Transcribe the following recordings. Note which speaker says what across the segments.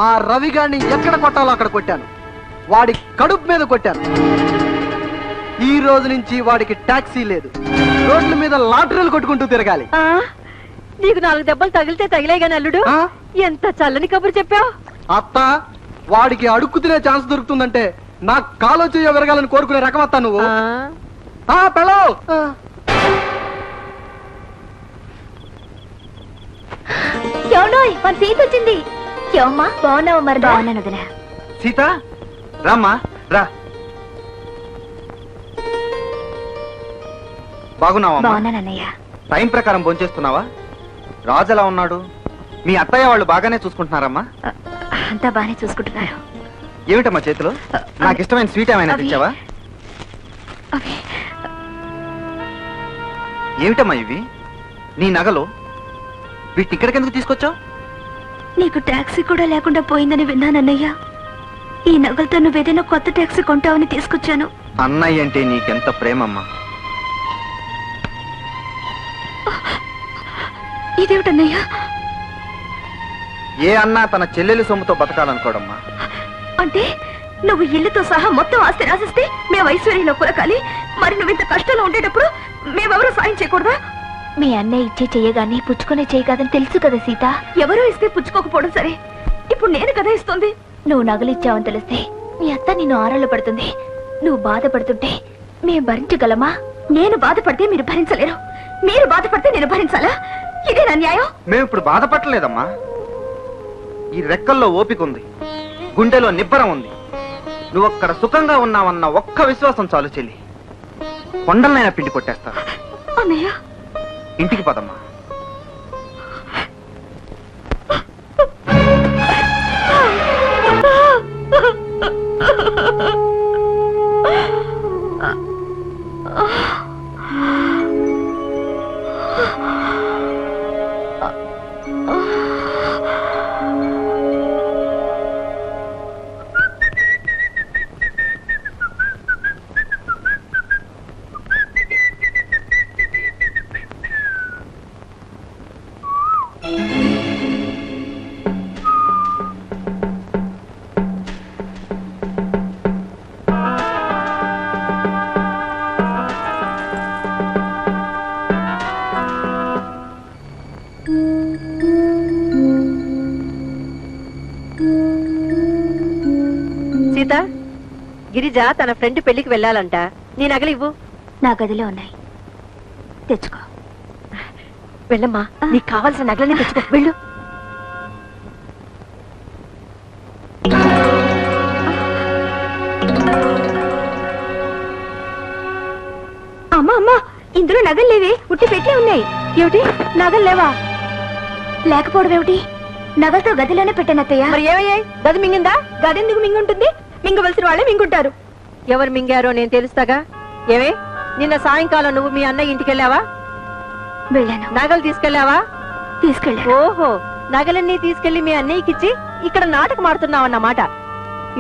Speaker 1: ఆ రవిగాడిని ఎక్కడ కొట్టాలో అక్కడ కొట్టాను. వాడి కడుపు మీద కొట్టాను. ఈ రోజు నుంచి వాడికి టాక్సీ లేదు. రోడ్ల మీద లాటరీలు కొట్టుకుంటూ తిరగాలి.
Speaker 2: నీకు 4 దెబ్బలు తగిలితే తగిలేగాని అల్లుడు ఎంత చల్లని కబురు చెప్పావు.
Speaker 1: అత్త, వాడికి అడుక్కు తినే ఛాన్స్ దొరుకుతుందంటే నాకు కాలో చెయ్య విరగాలని కోరుకునే రకం అత్త నువ్వు. పెళ్ళో
Speaker 3: మన సీత వచ్చింది. ఏమమ్మా బాగున్నావు? మరి బాగున్నాను వదినా.
Speaker 4: సీత రామ్మా రా. బాగున్నావా?
Speaker 3: బాగున్నానన్నయ్య.
Speaker 4: టైం ప్రకారం భోంచేస్తున్నావా? రాజు ఎలా ఉన్నాడు? మీ అత్తయ్య వాళ్ళు బాగానే చూసుకుంటున్నారమ్మా?
Speaker 3: అంతా బాగానే చూసుకుంటున్నారు.
Speaker 4: ఏమిటమ్మా చేతిలో? నాకు ఇష్టమైన స్వీట్ ఏమైనా తెచ్చావా? ఏమిటమ్మా ఇవి? నీ నగలు వీటి ఇక్కడికి ఎందుకు తీసుకొచ్చావు?
Speaker 3: నీకు టాక్సీ కూడా లేకుండా పోయిందని విన్నానన్నయ్య. ఈ నగలతో నువ్వేదైనా కొత్త టాక్సీ కొంటావని తీసుకొచ్చాను.
Speaker 4: అన్నయ్య అంటే నీకెంత ప్రేమమ్మా.
Speaker 3: ఇదేమిటన్నయ్య?
Speaker 4: ఏ అన్నా తన చెల్లెలి సొమ్ముతో బతకాలనుకోడమ్మా.
Speaker 3: అంటే నువ్వు ఇల్లుతో సహా మొత్తం ఆస్తి రాసిస్తే మేము ఐశ్వర్యంలో కురకాలి. మరి నువ్వు ఇంత కష్టంలో ఉండేటప్పుడు మేమెవరూ సాయం చేయకూడదా? మీ అన్నయ్య ఇచ్చే చెయ్యగాని పుచ్చుకునే చెయ్యి కాదని తెలుసు కదా సీత. ఎవరో ఇస్తే పుచ్చుకోకపోవడం సరే, ఇప్పుడు నేను కదా ఇస్తుంది. నువ్వు నగలిచ్చావని తెలిస్తే మీ అత్త నిన్ను ఆరాళ్ళు పడుతుంది. నువ్వు బాధపడుతుంటే మేము భరించగలమా? నేను బాధపడితే మీరు భరించలేరు, మీరు బాధపడితే నేను భరించాలా? ఇదే నా న్యాయం?
Speaker 4: మేము ఇప్పుడు బాధపడలేదమ్మా. ఈ రెక్కల్లో ఓపిక ఉంది, గుండెలో నిబ్బరం ఉంది. నువ్వు అక్కడ సుఖంగా ఉన్నావన్న ఒక్క విశ్వాసం చాలు చెల్లి. కొండలనైనా పిండి కొట్టేస్తా.
Speaker 3: అన్నయ్య
Speaker 4: ఇంటికి పదమ్మా.
Speaker 2: సీత, గిరిజ తన ఫ్రెండ్ పెళ్లికి వెళ్ళాలంట. నీ నగలు ఇవ్వు.
Speaker 3: నా గదిలో ఉన్నాయి, తెచ్చుకో.
Speaker 2: వెళ్ళమ్మా, నీకు కావాల్సిన నగలన్నీ తెచ్చుకో. వెళ్ళు.
Speaker 3: అమ్మా అమ్మా, ఇందులో నగలు లేవే, ఉట్టి పెట్లే ఉన్నాయి. ఏమిటి నగలు లేవా? లేకపోవడం ఏమిటి? నగలతో గదిలోనే పెట్టానత్తయ్య.
Speaker 2: మరి ఏమయ్యాయి? గది మింగిందా?
Speaker 3: గది ఎందుకు మింగుంటుంది? మింగవలసిన వాళ్ళే మింగుంటారు.
Speaker 2: ఎవరు మింగారో నేను తెలుస్తాగా. ఏమే, నిన్న సాయంకాలం నువ్వు మీ అన్నయ్య ఇంటికి వెళ్ళావా?
Speaker 3: వెళ్ళాను.
Speaker 2: నగలు తీసుకెళ్లావా?
Speaker 3: తీసుకెళ్ళా.
Speaker 2: ఓహో, నగలన్నీ తీసుకెళ్లి మీ అన్నయ్యకిచ్చి ఇక్కడ నాటకం ఆడుతున్నావన్నమాట.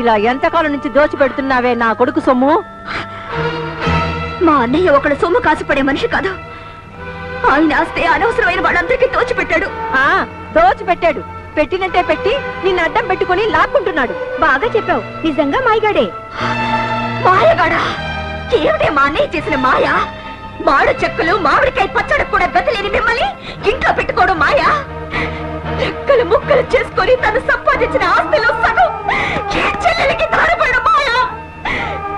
Speaker 2: ఇలా ఎంతకాలం నుంచి దోచి పెడుతున్నావే నా కొడుకు సొమ్ము.
Speaker 3: మా అన్నయ్య ఒకడు సొమ్ము కాసిపడే మనిషి కాదు. ఆయన ఆస్తే అనవసరమైన వాళ్ళందరికీ దోచిపెట్టాడు.
Speaker 2: దోచిపెట్టాడు. పెట్టినట్టే పెట్టి నిన్ను అడ్డం పెట్టుకుని లాక్కుంటున్నాడు.
Speaker 3: బాగా చెప్పావు, నిజంగా మాయగాడే. మాయగాడా? ఏమిటే మా అన్నయ్య చేసిన మాయ? మాడు చెక్కులు మామిడికాయ పచ్చడి కూడా గతిలేని మిమ్మల్ని ఇంట్లో పెట్టుకోవడం మాయ. రెక్కలు ముక్కలు చేసుకొని తను సంపాదించిన ఆస్తిలో సగం ఈ చెల్లెలికి ధారపడిన మాయ.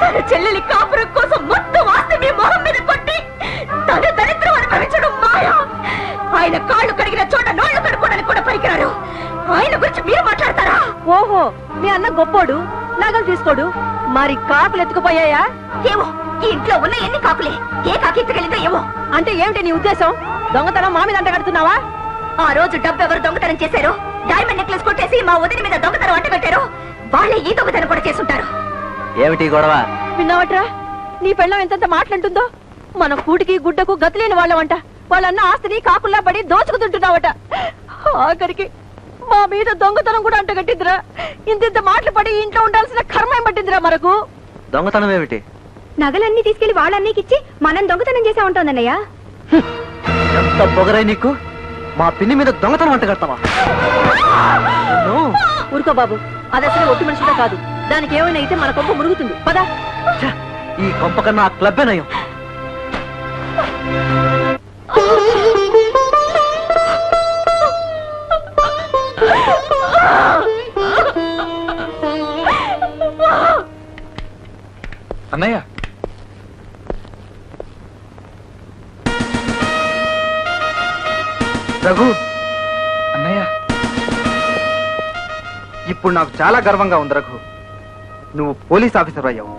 Speaker 3: తన చెల్లెలి కాపురం కోసం మొత్తం ఆస్తి మీ మొహం మీద కొట్టి తన దరిద్రం అనుభవించడం మాయ. ఆయన కాళ్ళు కడిగిన చోట నోళ్లు కడుక్కోవడానికి కూడా పనికిరారు. ఆయన గురించి మీరు మాట్లాడతారా?
Speaker 2: ఓహో, మీ అన్న గొప్పోడు, నగలు తీసుకోడు. మరి కాకులు ఎత్తుకుపోయాయా?
Speaker 3: ఏమో, ఈ ఇంట్లో ఉన్న ఎన్ని కాకులే, ఏ కాకి ఎత్తుకెళ్ళిందో ఏమో.
Speaker 2: అంటే ఏమిటి నీ ఉద్దేశం? దొంగతనం మా మీద అంట కడుతున్నావా?
Speaker 3: ఆ రోజు డబ్బు ఎవరు దొంగతనం చేశారు? డైమండ్ నెక్లెస్ కొట్టేసి మా వదిన మీద దొంగతనం అంట కట్టారు. వాళ్ళే ఈ దొంగతనం కూడా చేసుంటారు.
Speaker 4: ఏమిటి గొడవ?
Speaker 2: విన్నావట్రా, నీ పెళ్ళం ఎంతంత మాట్లాడుతుందో. మన కూటికి గుడ్డకు గతిలేని వాళ్ళమంట. వాళ్ళన్న ఆస్తిని కాకుల్లా పడి దోచుకుతుంటున్నావట. ఆఖరికి మా మీద దొంగతనం కూడా అంటగట్టిందిరా. ఇంత మాటలు పడి ఇంట్లో ఉండాల్సిన కర్మ ఏం పట్టిందిరా మనకు.
Speaker 4: దొంగతనం ఏమిటి?
Speaker 3: నగలన్నీ తీసుకెళ్లి వాళ్ళన్నీకిచ్చి మనం దొంగతనం చేసా ఉంటుందన్నయ్య.
Speaker 4: ఎంత పొగరై నీకు!
Speaker 1: మా పిన్ని మీద దొంగతనం వంట కడతావా?
Speaker 2: ఊరుకో బాబు, అది అసలు ఒట్టి మనుషులే కాదు. దానికి ఏమైనా అయితే మన కొంప మురుగుతుంది. పదా.
Speaker 1: ఈ కొంప కన్నా ఆ క్లబ్బే నయం.
Speaker 5: అన్నయ్య,
Speaker 1: రఘు,
Speaker 5: అన్నయ్య,
Speaker 4: ఇప్పుడు నాకు చాలా గర్వంగా ఉంది రఘు. నువ్వు పోలీస్ ఆఫీసర్ అయ్యావు.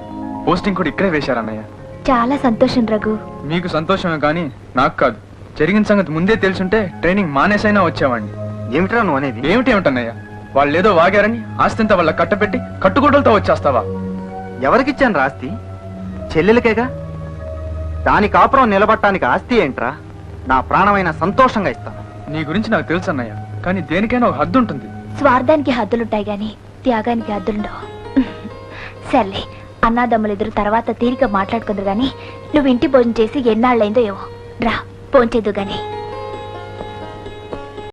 Speaker 5: పోస్టింగ్ కూడా ఇక్కడే వేశారన్నయ్య.
Speaker 3: చాలా సంతోషం రఘు.
Speaker 5: మీకు సంతోషమే కానీ నాకు కాదు. జరిగిన సంగతి ముందే తెలుసుంటే ట్రైనింగ్ మానేసైనా వచ్చేవాడిని.
Speaker 4: ఏమిట్రా నువ్వు అనేది?
Speaker 5: ఏమిటేమిటన్నయ్య, వాళ్ళు ఏదో వాగారని ఆస్తింతా వాళ్ళ కట్టపెట్టి కట్టుకోటలతో వచ్చేస్తావా?
Speaker 4: ఎవరికిచ్చాను ఆస్తి? చెల్లెలకేగా. దాని కాపురం నిలబట్టడానికి ఆస్తి ఏంట్రా? నా ప్రాణమైన సంతోషంగా ఇస్తాను.
Speaker 5: నీ గురించి నాకు తెలుసు అన్నయ్య, కానీ దేనికైనా ఒక హద్దు ఉంటుంది.
Speaker 3: స్వార్థానికి హద్దులుంటాయి గాని త్యాగానికి హద్దులుండవు. సర్లే, అన్నాదమ్ములిద్దరు తర్వాత తీరిక మాట్లాడుకుందరు గాని నువ్వు ఇంటి భోజనం చేసి ఎన్నాళ్ళైందో ఏవో. రా, భోంచేదు గాని.